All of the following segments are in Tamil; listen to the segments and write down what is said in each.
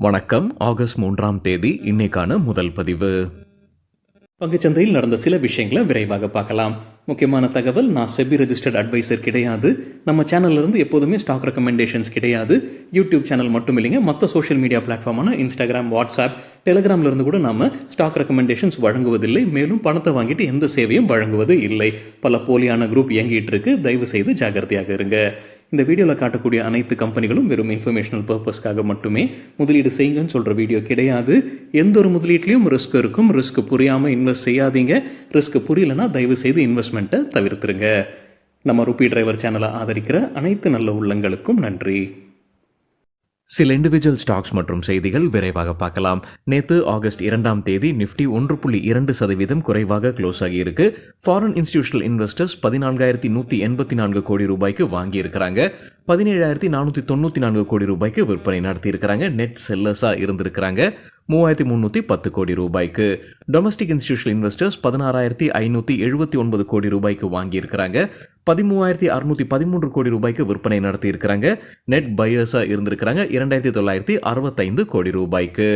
வணக்கம். ஆகஸ்ட் 3ஆம் தேதி இன்னைக்கான முதல் பதிவு. பங்குச்சந்தையில் நடந்த சில விஷயங்களை விரைவாக பார்க்கலாம். முக்கியமான தகவல், நான் செபி ரெஜிஸ்டர்ட் அட்வைசர் கிடையாது. நம்ம சேனல்ல இருந்து எப்போதுமே ஸ்டாக் ரெக்கமெண்டேஷன்ஸ் கிடையாது. யூடியூப் சேனல் மட்டும் இல்லைங்க, மற்ற சோஷியல் மீடியா பிளாட்ஃபார்மான இன்ஸ்டாகிராம், வாட்ஸ்அப், டெலிகிராம்ல இருந்து கூட நாம ஸ்டாக் ரெக்கமெண்டேஷன்ஸ் வழங்குவதில்லை. மேலும் பணத்தை வாங்கிட்டு எந்த சேவையும் வழங்குவது இல்லை. பல போலியான குரூப் இயங்கிட்டு இருக்கு. தயவு செய்து ஜாகிரதையாக இருங்க. இந்த வீடியோவில் காட்டக்கூடிய அனைத்து கம்பெனிகளும் வெறும் இன்ஃபர்மேஷனல் பர்பஸ்க்காக மட்டுமே முதலீடு செய்யுங்கன்னு சொல்கிற வீடியோ கிடையாது. எந்த ஒரு முதலீட்லையும் ரிஸ்க் இருக்கும். ரிஸ்க் புரியாமல் இன்வெஸ்ட் செய்யாதீங்க. ரிஸ்க் புரியலன்னா தயவு செய்து இன்வெஸ்ட்மெண்ட்டை தவிர்த்துருங்க. நம்ம ருபி டிரைவர் சேனலை ஆதரிக்கிற அனைத்து நல்ல உள்ளங்களுக்கும் நன்றி. சில இண்டிவிஜுவல் ஸ்டாக்ஸ் மற்றும் செய்திகள் விரைவாக பார்க்கலாம். நேற்று ஆகஸ்ட் 2ஆம் தேதி நிஃப்டி 1.2% குறைவாக க்ளோஸ் ஆகியிருக்கு. ஃபாரின் இன்ஸ்டிடியூஷனல் இன்வெஸ்டர்ஸ் 14,184 கோடி ரூபாய்க்கு வாங்கியிருக்கிறாங்க. 17,494 கோடி ரூபாய்க்கு விற்பனை நடத்தியிருக்கிறாங்க. நெட் செல்லர்ஸாக இருந்திருக்கிறாங்க 3,310 கோடி ரூபாய்க்கு. டொமஸ்டிக் இன்ஸ்டிடியூஷனல் இன்வெஸ்டர்ஸ் 16,579 கோடி ரூபாய்க்கு வாங்கியிருக்கிறாங்க. 13,613 கோடி ரூபாய்க்கு விற்பனை நடத்தியிருக்கிறாங்க. நெட் பையர்ஸாக இருந்திருக்கிறாங்க 2,965 கோடி ரூபாய்க்கு.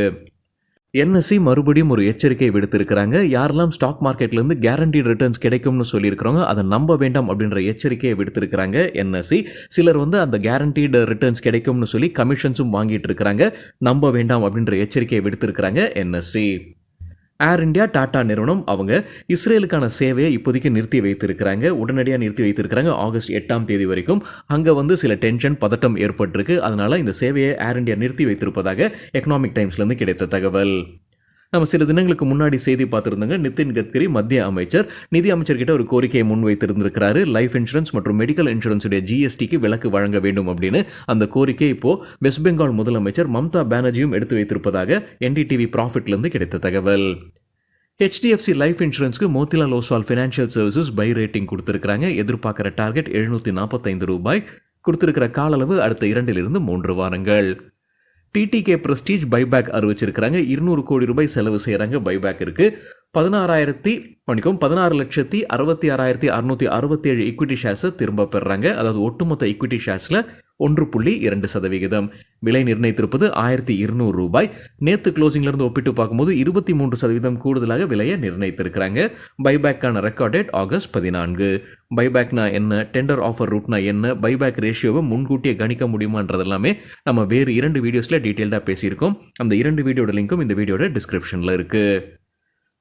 என்எஸ்சி மறுபடியும் ஒரு எச்சரிக்கை விடுத்திருக்கிறாங்க. யாரெல்லாம் ஸ்டாக் மார்க்கெட்லேருந்து கேரண்டீட் ரிட்டர்ன்ஸ் கிடைக்கும்னு சொல்லியிருக்கிறோங்க, அதை நம்ப வேண்டாம் அப்படின்ற எச்சரிக்கையை விடுத்திருக்கிறாங்க என்எஸ்சி. சிலர் அந்த கேரண்டீட் ரிட்டர்ன்ஸ் கிடைக்கும்னு சொல்லி கமிஷன்ஸும் வாங்கிட்டு இருக்கிறாங்க. நம்ப வேண்டாம் அப்படின்ற எச்சரிக்கையை விடுத்திருக்கிறாங்க என்எஸ்சி. ஏர் இந்தியா, டாடா நிறுவனம் அவங்க இஸ்ரேலுக்கான சேவையை இப்போதைக்கு நிறுத்தி வைத்திருக்கிறாங்க. உடனடியாக நிறுத்தி வைத்திருக்கிறாங்க ஆகஸ்ட் 8ஆம் தேதி வரைக்கும். அங்கே சில டென்ஷன், பதட்டம் ஏற்பட்டிருக்கு. அதனால இந்த சேவையை ஏர் இந்தியா நிறுத்தி வைத்திருப்பதாக எக்கனாமிக் டைம்ஸ்லேருந்து கிடைத்த தகவல். நம்ம சில தினங்களுக்கு முன்னாடி செய்தி பார்த்துருந்தாங்க. நிதின் கட்கரி மத்திய அமைச்சர் நிதி அமைச்சர்கிட்ட ஒரு கோரிக்கையை முன்வைத்திருந்திருக்கிறாரு. லைஃப் இன்சூரன்ஸ் மற்றும் மெடிக்கல் இன்சூரன்ஸுடைய ஜிஎஸ்டிக்கு விலக்கு வழங்க வேண்டும் அப்படின்னு. அந்த கோரிக்கை இப்போ வெஸ்ட் பெங்கால் முதலமைச்சர் மம்தா பானர்ஜியும் எடுத்து வைத்திருப்பதாக என்டிடிவி ப்ராஃபிட்லேருந்து கிடைத்த தகவல். ஹெச்டிஎஃப்சி லைஃப் இன்சூரன்ஸ்க்கு Motilal Oswal financial services buy rating கொடுத்திருக்கிறாங்க. எதிர்பார்க்குற டார்கெட் 745 ரூபாய். கொடுத்திருக்கிற கால அளவு அடுத்த 2 to 3 வாரங்கள். டிடிகே பிரஸ்டீஜ் பைபேக் அறிவிச்சிருக்கிறாங்க. 200 கோடி ரூபாய் செலவு செய்கிறாங்க. பைபேக் இருக்கு. 16,66,667 ஈக்விட்டி ஷேர்ஸை திரும்ப பெறுறாங்க. அதாவது ஒட்டுமொத்த ஈக்விட்டி ஷேர்ஸில் 1.2%. விலை நிர்ணயித்திருப்பது 1,200 ரூபாய். நேற்று க்ளோசிங்லேருந்து ஒப்பிட்டு பார்க்கும்போது 23% கூடுதலாக விலையை நிர்ணயித்திருக்கிறாங்க. பைபேக்கான ரெக்கார்ட் டேட் ஆகஸ்ட் 14. பைபேக்னா என்ன, டெண்டர் ஆஃபர் ரூட்னா என்ன, பைபேக் ரேஷியோவை முன்கூட்டியே கணிக்க முடியுமான்றது எல்லாமே நம்ம வேறு 2 வீடியோஸில் டீட்டெயில்டாக பேசியிருக்கோம். அந்த 2 வீடியோட லிங்க்கும் இந்த வீடியோட டிஸ்கிரிப்ஷனில் இருக்குது.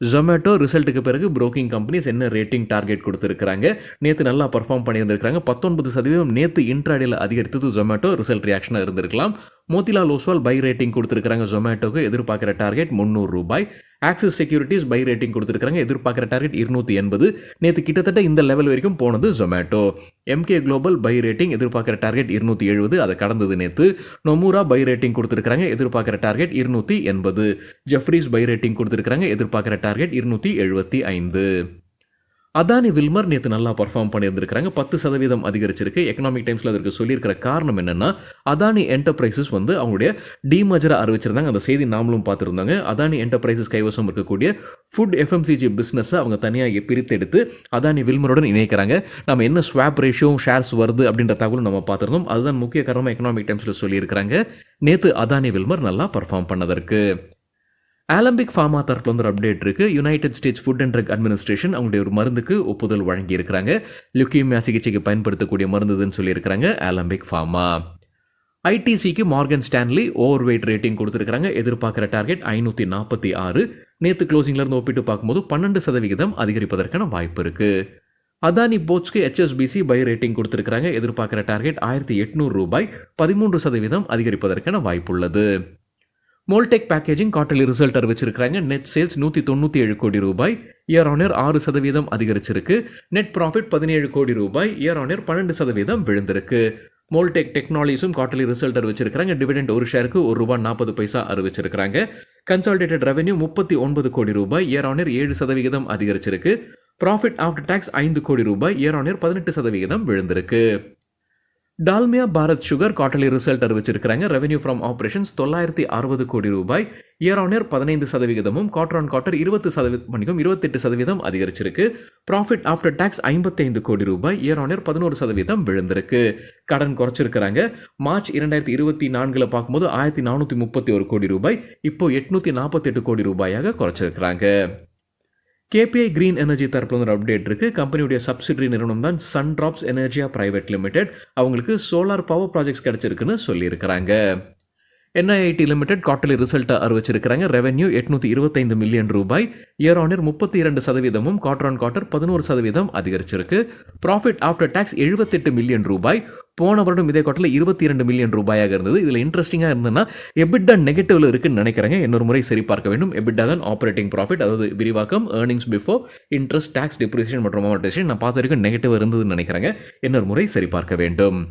ஜொமேட்டோ ரிசல்ட்டுக்கு பிறகு புரோக்கிங் கம்பெனிஸ் என்ன ரேட்டிங் டார்கெட் கொடுத்துருக்காங்க. நேற்று நல்லா பர்ஃபார்ம் பண்ணியிருந்திருக்காங்க. 19% நேற்று இன்ட்ராடேல அதிகரித்தது ஜொமேட்டோ. ரிசல்ட் ரியாக்ஷனாக இருந்திருக்கலாம். மோத்திலால் ஓஸ்வால் பை ரேட்டிங் கொடுத்துருக்காங்க. ஜொமேட்டோக்கு எதிர்பார்க்குற டார்கெட் 300 ரூபாய். ஆக்சிஸ் செக்யூரிட்டிஸ் பை ரேட்டிங் கொடுத்துருக்காங்க. எதிர்பார்க்குற டார்கெட் 280. நேற்று கிட்டத்தட்ட இந்த லெவல் வரைக்கும் போனது Zomato. MK global buy rating எதிர்பார்க்குற டார்கெட் 270. அதை கடந்தது நேற்று. நொமுரா பை ரேட்டிங் கொடுத்துருக்காங்க. எதிர்பார்க்குற டார்கெட் 280. ஜெஃப்ரீஸ் பை ரேட்டிங் கொடுத்துருக்காங்க. எதிர்பார்க்குற டார்கெட் 275. அதானி வில்மர் நேற்று நல்லா பர்ஃபார்ம் பண்ணியிருந்திருக்கிறாங்க. 10% அதிகரிச்சிருக்கு. எக்கனாமிக் டைம்ஸில் அதற்கு சொல்லியிருக்கிற காரணம் என்னென்னா, அதானி என்டர்பிரைசஸ் அவங்களுடைய டீமர்ஜரை அறிவிச்சிருந்தாங்க. அந்த செய்தி நாமளும் பார்த்துருந்தாங்க. அதானி என்டர்பிரைசஸ் கைவசம் இருக்கக்கூடிய ஃபுட் எஃப்எம்சிஜி பிஸ்னஸை அவங்க தனியாக பிரித்து எடுத்து அதானி வில்மருடன் இணைக்கிறாங்க. நம்ம என்ன ஸ்வாப் ரேஷியோ ஷேர்ஸ் வருது அப்படின்ற தகவலும் நம்ம பார்த்துருந்தோம். அதுதான் முக்கிய காரணமாக எக்கனாமிக் டைம்ஸில் சொல்லியிருக்கிறாங்க. நேற்று அதானி வில்மர் நல்லா பர்ஃபார்ம் பண்ணதற்கு. ஆலம்பிக் ஃபார்மா தரப்புல ஒரு அப்டேட் இருக்கு. United States food and drug administration அவங்களுடைய ஒரு மருந்துக்கு ஒப்புதல் வழங்கி இருக்கிறாங்க. லுக்கீமியா சிகிச்சைக்கு பயன்படுத்தக்கூடிய மருந்துன்னு சொல்லியிருக்கிறாங்க ஆலம்பிக் ஃபார்மா. ஐடிசிக்கு Morgan Stanley overweight rating கொடுத்துருக்காங்க. எதிர்பார்க்குற டார்கெட் 546. நேற்று க்ளோசிங்லேருந்து ஒப்பிட்டு பார்க்கும்போது 12% அதிகரிப்பதற்கான வாய்ப்பு இருக்கு. அதானி போட்ஸ்க்கு HSBC பை ரேட்டிங் கொடுத்துருக்காங்க. எதிர்பார்க்குற டார்கெட் 1,800 ரூபாய். 13% அதிகரிப்பதற்கான வாய்ப்பு உள்ளது. மோல்டெக் பேக்கேஜிங் குவார்ட்டர்லி ரிசல்ட் அறிவிச்சிருக்காங்க. நெட் சேல்ஸ் 197 கோடி ரூபாய். இயர் ஆன் இயர் 6% அதிகரிச்சிருக்கு. நெட் ப்ராஃபிட் 17 கோடி ரூபாய். இயர் ஆன் இயர் 12% விழுந்திருக்கு. மோல்டெக் டெக்னாலஜிஸும் குவார்ட்டர்லி ரிசல்ட் அறிவிச்சிருக்காங்க. டிவிடெண்ட் ஒரு ஷேருக்கு ₹1.40 அறிவிச்சிருக்காங்க. கன்சாலிடேட்டட் ரெவன்யூ 39 கோடி ரூபாய். இயர் ஆன் இயர் 7% அதிகரிச்சிருக்கு. ப்ராஃபிட் ஆஃப்டர் டாக்ஸ் 5 கோடி ரூபாய். இயர் ஆன் இயர் 18% விழுந்திருக்கு. Dalmia Bharat sugar quarterly result அறிவிச்சிருக்காங்க. ரெவன்யூ ஃப்ரம் ஆபரேஷன்ஸ் 960 கோடி ரூபாய். Year on year 15%, quarter on quarter 28% அதிகரிச்சிருக்கு. ப்ராஃபிட் ஆஃப்டர் டாக்ஸ் 55 கோடி ரூபாய், இயர் ஆன் இயர் 11% விழுந்திருக்கு. கடன் குறைச்சிருக்கிறாங்க. மார்ச் 2024 பார்க்கும்போது 1431 கோடி ரூபாய், இப்போ 848 கோடி ரூபாயாக குறைச்சிருக்கிறாங்க. கேபிஐ கிரீன் எனர்ஜி தரப்புல ஒரு அப்டேட் இருக்கு. கம்பெனியுடைய சப்சிடரி நிறுவனம் தான் Sun Drops Energia private limited. அவங்களுக்கு சோலார் பவர் ப்ராஜெக்ட்ஸ் கிடைச்சிருக்குன்னு சொல்லியிருக்கிறாங்க. NIIT லிமிடெட் குவார்டர்லி ரிசல்ட்டை அறிவிச்சிருக்கிறாங்க. ரெவென்யூ 825 மில்லியன் ரூபாய், year on year 32%, quarter on quarter 11% அதிகரிச்சிருக்கு. ப்ராஃபிட் ஆஃப்டர் டாக்ஸ் 78 மில்லியன் ரூபாய், போன வருடம் இதே குவார்டர்ல 22 மில்லியன் ரூபாயாக இருந்தது. இதில் இன்ட்ரெஸ்டிங்காக இருந்ததுன்னா எபிட்டா நெகட்டிவ்ல இருக்குன்னு நினைக்கிறாங்க. இன்னொரு முறை சரி பார்க்க வேண்டும். எபிட்டா தான் ஆப்ரேட்டிங் ப்ராஃபிட், அதாவது விரிவாக்கம், earnings before interest, tax, depreciation மற்றும் அமோர்டைசேஷன். நான் பார்த்த வரைக்கும் நெகட்டிவ் இருந்ததுன்னு நினைக்கிறாங்க. இன்னொரு முறை சரி பார்க்க வேண்டும்.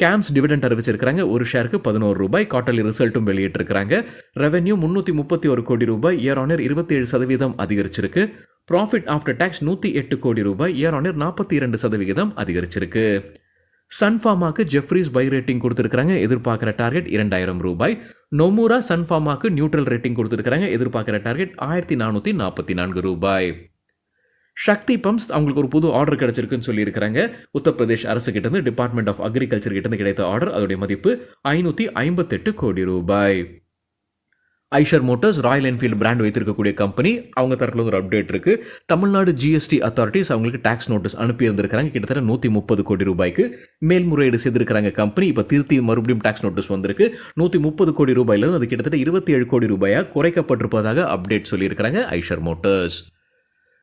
கேம்ஸ் டிவிடெண்ட் அறிவிச்சிருக்கிறாங்க. ஒரு ஷேருக்கு 11 ரூபாய். குவார்டர்லி ரிசல்ட்டும் வெளியிட்டிருக்கிறாங்க. ரெவென்யூ 331 கோடி ரூபாய், இயர் ஆன் இயர் 27% அதிகரிச்சிருக்கு. ப்ராஃபிட் ஆஃப்டர் டாக்ஸ் 108 கோடி ரூபாய், இயர் ஆன் இயர் 42% அதிகரிச்சிருக்கு. சன்ஃபார்மாக்கு ஜெஃப்ரீஸ் பை ரேட்டிங் கொடுத்துருக்காங்க. எதிர்பார்க்குற டார்கெட் 2000 ரூபாய். நொமுரா சன்ஃபார்மாக்கு நியூட்ரல் ரேட்டிங் கொடுத்துருக்காங்க. எதிர்பார்க்குற டார்கெட் 1444 ரூபாய். சக்தி பம்ப்ஸ் அவங்களுக்கு ஒரு புது ஆர்டர் கிடைச்சிருக்குன்னு சொல்லியிருக்கிறாங்க. உத்தரப்பிரதேஷ் அரசு கிட்டேருந்து, டிபார்ட்மெண்ட் ஆஃப் அக்ரிகல்ச்சர் கிட்டேருந்து கிடைத்த ஆர்டர். அதோடைய மதிப்பு 558 கோடி ரூபாய். Eicher Motors Royal Enfield brand வைத்திருக்கக்கூடிய கம்பெனி. அவங்க தரப்புல ஒரு அப்டேட் இருக்கு. தமிழ்நாடு GST அத்தாரிட்டிஸ் அவங்களுக்கு டாக்ஸ் நோட்டீஸ் அனுப்பி இருந்திருக்காங்க. கிட்டத்தட்ட 130 கோடி ரூபாய்க்கு மேல்முறையீடு செய்திருக்கிறாங்க கம்பெனி. இப்போ திருத்தி மறுபடியும் டாக்ஸ் நோட்டீஸ் வந்திருக்கு. 130 கோடி ரூபாயிலிருந்து அது கிட்டத்தட்ட 27 கோடி ரூபாயாக குறைக்கப்பட்டிருப்பதாக அப்டேட் சொல்லியிருக்கிறாங்க ஐஷர் மோட்டார்ஸ்.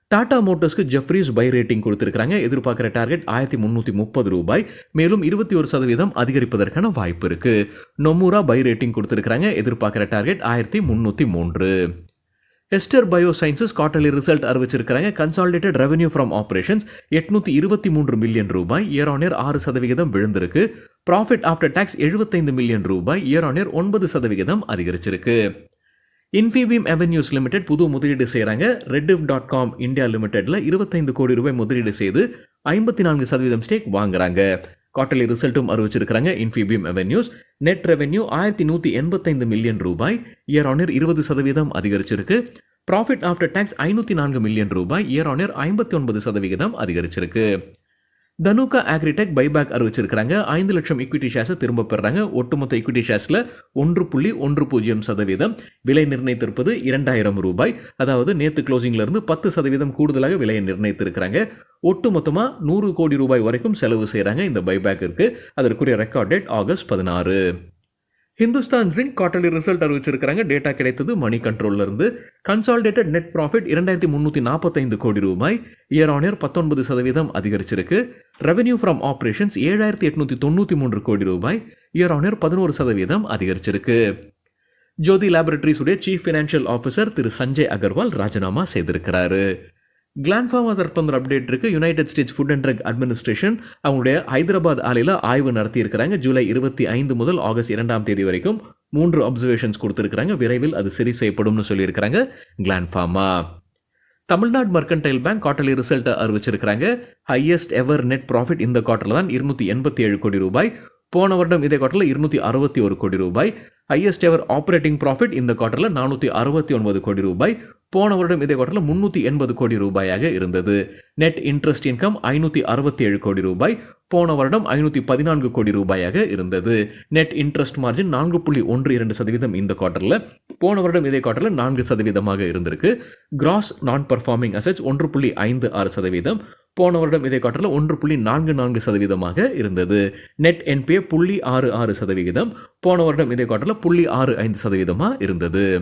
டாடா மோட்டர்ஸ்க்கு ஜெஃப்ரீஸ் பை ரேட்டிங் கொடுத்திருக்காங்க. எதிர்பார்க்குற டார்கெட் 1330 ரூபாய், மேலும் 21% அதிகரிப்பதற்கான வாய்ப்பு இருக்கு. நொமுரா பை ரேட்டிங் கொடுத்திருக்காங்க. எதிர்பார்க்குற target 1303. Ester biosciences ரிசல்ட் result. Consolidated revenue from operations 823 million ரூபாய், இயர் ஆன் இயர் 6% விழுந்திருக்கு. ப்ராஃபிட் ஆஃப்டர் டாக்ஸ் 75 மில்லியன் ரூபாய், இயர் ஆன் இயர் 9% அதிகரிச்சிருக்கு. இன்ஃபிபீம் அவென்யூஸ் லிமிடெட் புது முதலீடு செய்கிறாங்க. Rediff.com இந்தியா லிமிடெட்ல 25 கோடி ரூபாய் முதலீடு செய்து 54% ஸ்டேக் வாங்குறாங்க. குவார்டர்லி ரிசல்ட்டும் அறிவிச்சிருக்கிறாங்க. Infibeam Avenues net revenue 1185 million ரூபாய், இயர் ஆன் இயர் 20% அதிகரிச்சிருக்கு. ப்ராஃபிட் ஆஃப்டர் டாக்ஸ் 504 மில்லியன் ரூபாய், இயர் ஆன் இயர் 59% அதிகரிச்சிருக்கு. தனுகா அக்ரிடெக் பைபேக் அறிவிச்சிருக்கிறாங்க. 5 லட்சம் ஈக்விட்டி ஷேர்ஸை திரும்ப பெறாங்க. ஒட்டுமொத்த ஈக்விட்டி ஷேர்ஸில் 1.10% விலை நிர்ணயித்திருப்பது 2000 ரூபாய். அதாவது நேற்று க்ளோசிங்ல இருந்து 10% கூடுதலாக விலையை நிர்ணயித்திருக்கிறாங்க. ஒட்டுமொத்தமாக 100 கோடி ரூபாய் வரைக்கும் செலவு செய்கிறாங்க இந்த பைபேக்கிற்கு. அதற்குரிய record date August 16. Hindustan zinc quarterly result அறிவிச்சிருக்கிறாங்க. டேட்டா கிடைத்தது மணி கண்ட்ரோல்ல இருந்து. கன்சாலிடேட்டட் நெட் ப்ராஃபிட் 2345 கோடி ரூபாய், இயர் ஆன் இயர் 19% அதிகரிச்சிருக்கு. ரெவென்யூ ஃப்ரம் ஆபரேஷன்ஸ் 7893 கோடி ரூபாய், இயர் ஆன் இயர் 11% அதிகரிச்சிருக்கு. ஜோதி லேபரேட்டரிஸ் உடைய chief financial officer Thiru Sanjay Agarwal ராஜினாமா செய்திருக்கிறாரு. கிளான்ஃபார்மா தரப்பு அப்டேட் இருக்கு. United States food and drug administration அவங்களுடைய ஹைதராபாத் ஆலையில் ஆய்வு நடத்தியிருக்கிறாங்க. ஜூலை 25 முதல் ஆகஸ்ட் 2 வரைக்கும் 3 அப்சர்வேஷன்ஸ் கொடுத்திருக்கிறாங்க. விரைவில் அது சரி செய்யப்படும்னு சொல்லியிருக்கிறாங்க கிளான்ஃபார்மா. தமிழ்நாடு மர்கன்டைல் பேங்க் குவார்டர்லி ரிசல்ட்டை அறிவிச்சிருக்கிறாங்க. ஹையஸ்ட் எவர் நெட் ப்ராஃபிட் இந்த குவார்டர்ல தான் 287 கோடி ரூபாய். போன வருடம் இதே குவார்டர்ல 261 கோடி ரூபாய். ஹையஸ்ட் எவர் ஆப்ரேட்டிங் ப்ராஃபிட் இந்த குவார்டர்ல 469 கோடி ரூபாய். போன வருடம் இதே குவார்டர்ல 380 கோடி ரூபாயாக இருந்தது. நெட் இன்ட்ரெஸ்ட் இன்கம் 567 கோடி ரூபாய். போன வருடம் 514 கோடி ரூபாயாக இருந்தது. நெட் இன்ட்ரெஸ்ட் மார்ஜின் 4.12% இந்த குவார்டர்ல. போன வருடம் இதே குவார்டர்ல 4% இருந்திருக்கு. கிராஸ் நான் பர்ஃபார்மிங் அசெட்ஸ் 1.56%. போன வருடம் இதே குவார்டர்ல 1.44% இருந்தது. Net NBA 0.66%. போன வருடம் இதே குவார்டர்ல 0.65% இருந்தது.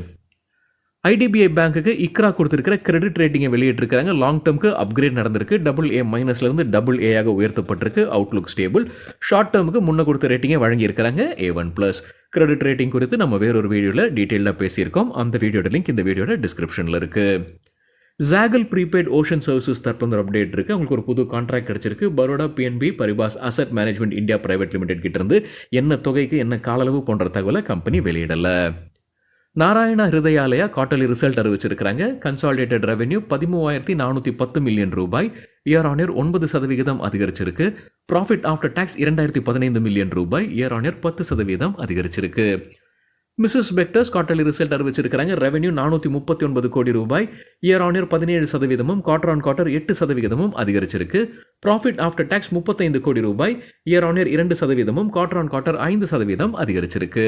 ஐடிபிஐ பேங்க்குக்கு இக்ரா கொடுத்திருக்கிற கிரெடிட் ரேட்டிங்கை வெளியிட்டிருக்காங்க. லாங் டேர்முக்கு அப்கிரேட் நடந்திருக்கு. AA- இருந்து AA உயர்த்தப்பட்டிருக்கு. Outlook stable. ஷார்ட் டேர்முக்கு முன்ன கொடுத்த ரேட்டிங்கை வழங்கியிருக்கிறாங்க A1+. கிரெடிட் ரேட்டிங் குறித்து நம்ம வேறொரு வீடியோவில் டீட்டெயிலாக பேசியிருக்கோம். அந்த வீடியோட லிங்க் இந்த வீடியோட டிஸ்கிரிப்ஷனில் இருக்கு. ஜாகல் ப்ரீபெய்ட் ஓஷன் சர்வீசஸ் தரப்பு அப்டேட் இருக்கு. அவங்களுக்கு ஒரு புது கான்ட்ராக்ட் கிடைச்சிருக்கு. Baroda PNB Paribas asset management India private limited கிட்ட இருந்து என்ன தொகைக்கு என்ன காலளவு போன்ற தகவலை கம்பெனி வெளியிடல. நாராயணா ஹிருதயாலயா குவார்டர்லி ரிசல்ட் அறிவிச்சிருக்கிறாங்க. கன்சாலிடேட்டட் ரெவென்யூ 13,410 மில்லியன் ரூபாய், இயர் ஆன் இயர் 9% அதிகரிச்சிருக்கு. ப்ராஃபிட் ஆஃப்டர் டாக்ஸ் 2015 மில்லியன் ரூபாய், இயர் ஆன் இயர் 10% அதிகரிச்சிருக்கு. மிஸ்ஸஸ் பெக்டர்ஸ் குவார்டர்லி ரிசல்ட் அறிவிச்சிருக்கிறாங்க. ரெவென்யூ 439 கோடி ரூபாய், year on year 17%, quarter on quarter 8% அதிகரிச்சிருக்கு. ப்ராஃபிட் ஆஃப்டர் டாக்ஸ் 35 கோடி ரூபாய், year on year 2%, quarter on quarter 5% அதிகரிச்சிருக்கு.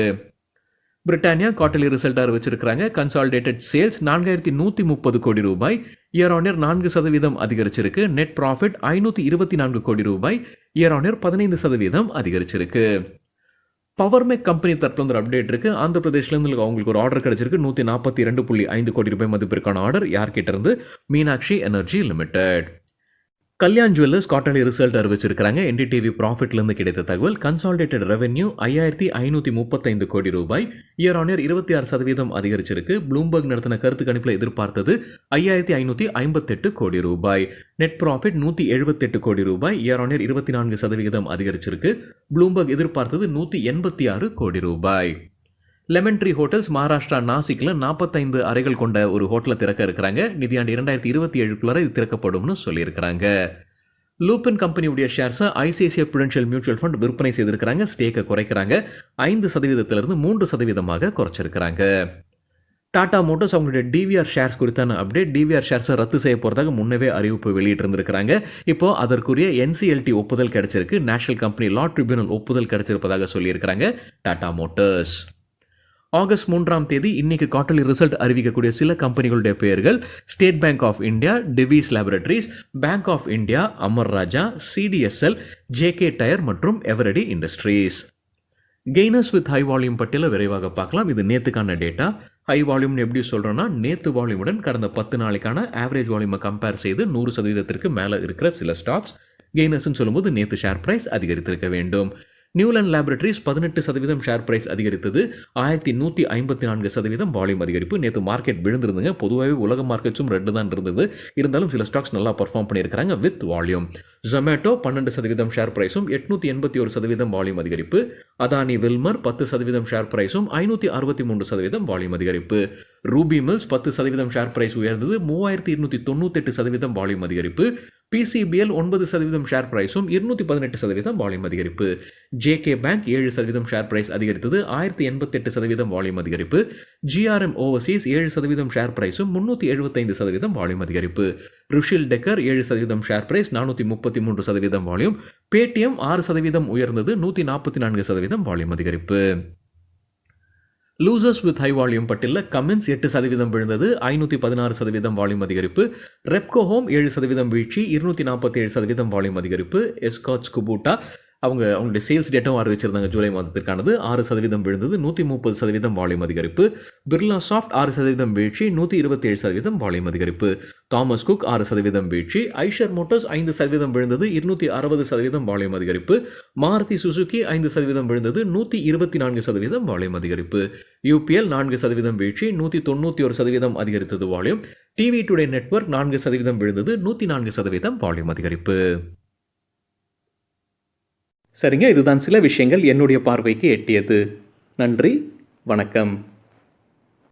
பிரிட்டானியா குவார்டர்லி ரிசல்ட் அறிவிச்சிருக்கிறாங்க. கன்சாலிடேட்டட் சேல்ஸ் 4130 கோடி ரூபாய், இயர் ஆன் இயர் 4% அதிகரிச்சிருக்கு. நெட் ப்ராஃபிட் 524 கோடி ரூபாய், இயர் ஆன் இயர் 15% அதிகரிச்சிருக்கு. பவர்மெக் கம்பெனி தரப்புல ஒரு அப்டேட் இருக்கு. ஆந்திர பிரதேஷ்லேருந்து அவங்களுக்கு ஒரு ஆர்டர் கிடைச்சிருக்கு. 142.5 கோடி ரூபாய் மதிப்பிற்கான ஆர்டர். யார்கிட்ட இருந்து? Meenakshi energy limited. Kalyan jewellers quarterly result அறிவிச்சிருக்கிறாங்க. என்டிடிவி ப்ராஃபிட்லேருந்து கிடைத்த தகவல். கன்சாலிடேட்டட் ரெவென்யூ 5535 கோடி ரூபாய், இயர் ஆன் இயர் 26% அதிகரிச்சிருக்கு. ப்ளூம்பர்க் நடத்தின கருத்து கணிப்பில் எதிர்பார்த்தது 5558 கோடி ரூபாய். நெட் ப்ராஃபிட் 178 கோடி ரூபாய், இயர் ஆன் இயர் 24% அதிகரிச்சிருக்கு. ப்ளூம்பர்க் எதிர்பார்த்தது 186 கோடி ரூபாய். லெமன் ட்ரீ ஹோட்டல்ஸ் மகாராஷ்டிரா நாசிக்கில் 45 அறைகள் கொண்ட ஒரு ஹோட்டலை திறக்க இருக்கிறாங்க. நிதியாண்டு 2027 இது திறக்கப்படும்னு சொல்லியிருக்கிறாங்க. லூபின் கம்பெனியுடைய ஷேர்ஸை ஐசிஐசிஐ புடென்ஷியல் மியூச்சுவல் ஃபண்ட் விற்பனை செய்திருக்கிறாங்க. ஸ்டேக்கை குறைக்கிறாங்க. 5%லிருந்து 3% குறைச்சிருக்கிறாங்க. டாடா மோட்டர்ஸ் அவங்களுடைய டிவிஆர் ஷேர்ஸ் குறித்தான அப்டேட். டிவிஆர் ஷேர்ஸை ரத்து செய்ய போகிறதாக முன்னவே அறிவிப்பு வெளியிட்டிருந்திருக்கிறாங்க. இப்போ அதற்குரிய என்சிஎல்டி ஒப்புதல் கிடைச்சிருக்கு. நேஷனல் கம்பெனி லா ட்ரிபியூனல் ஒப்புதல் கிடைச்சிருப்பதாக சொல்லியிருக்கிறாங்க டாடா மோட்டர்ஸ். ஆகஸ்ட் 3 இன்னைக்கு குவார்டர்லி ரிசல்ட் அறிவிக்கக்கூடிய சில கம்பெனிகளுடைய பெயர்கள்: State Bank of India, Divi's laboratories, Bank of India, Amar Raja, CDSL, JK tyre மற்றும் Eveready industries. Gainers with high volume பட்டியலை விரைவாக பார்க்கலாம். இது நேற்றுக்கான டேட்டா. ஹை வால்யூம்னு எப்படி சொல்கிறோன்னா, நேற்று வால்யூமுடன் கடந்த 10 நாளைக்கான ஆவரேஜ் வால்யூமை கம்பேர் செய்து 100% மேலே இருக்கிற சில ஸ்டாக்ஸ். கெய்னர்ஸ்ன்னு சொல்லும்போது நேற்று ஷேர் பிரைஸ் அதிகரித்திருக்க வேண்டும். நியூலாண்ட் லேபரட்டரிஸ் 18% ஷேர் பிரைஸ் அதிகரித்தது. 1154% வால்யூம் அதிகரிப்பு. நேற்று மார்க்கெட் விழுந்திருந்துங்க. பொதுவாகவே உலக மார்க்கெட்ஸும் ரெண்டு தான் இருந்தது. இருந்தாலும் சில ஸ்டாக்ஸ் நல்லா பர்ஃபார்ம் பண்ணியிருக்கிறாங்க வித் வால்யூம். ஜொமேட்டோ 12% ஷேர் பிரைஸும் 881% வால்யூம் அதிகரிப்பு. அதானி வில்மர் 10% ஷேர் பிரைஸும் 563% வால்யூம் அதிகரிப்பு. ரூபி மில்ஸ் 10% ஷேர் பிரைஸ் உயர்ந்தது. 3298% வால்யூம் அதிகரிப்பு. பிசிபிஎல் 9% ஷேர் பிரைஸும் 218% வால்யூம் அதிகரிப்பு. ஜேகே பேங்க் 7% ஷேர் பிரைஸ் அதிகரித்தது. 1088% வால்யூம் அதிகரிப்பு. ஜிஆர்எம் ஓவர்சீஸ் 7% ஷேர் பிரைஸும் 375% வால்யூம் அதிகரிப்பு. Rushil decor 7% share price 433% volume. Paytm 6% உயர்ந்தது. 144% வால்யூம் அதிகரிப்பு. லூசர்ஸ் வித் ஹை வால்யூம் பட்டியலில் கமென்ஸ் 8% விழுந்தது. 516% வால்யூம் அதிகரிப்பு. ரெப்கோ ஹோம் 7% வீழ்ச்சி. 247% வால்யூம் அதிகரிப்பு. எஸ்காட்ஸ் குபூட்டா அவங்களுடைய சேல்ஸ் டேட்டாவும் அறிவிச்சிருந்தாங்க ஜூலை மாதத்திற்கானது. 6% விழுந்தது. 130% வால்யூம் அதிகரிப்பு. பிர்லா சாஃப்ட் 6% வீழ்ச்சி. 127% வால்யூம் அதிகரிப்பு. தாமஸ் குக் 6% வீழ்ச்சி. ஐஷர் மோட்டார்ஸ் 5% விழுந்தது. 260% வால்யூம் அதிகரிப்பு. மாருதி சுசுகி 5% விழுந்தது. 124% வால்யூம் அதிகரிப்பு. யூபிஎல் 4% வீழ்ச்சி. 191% அதிகரித்தது வால்யூம். டிவி டுடே நெட்வொர்க் 4% விழுந்தது. 104% வால்யூம் அதிகரிப்பு. சரிங்க, இதுதான் சில விஷயங்கள் என்னுடைய பார்வைக்கு எட்டியது. நன்றி, வணக்கம்.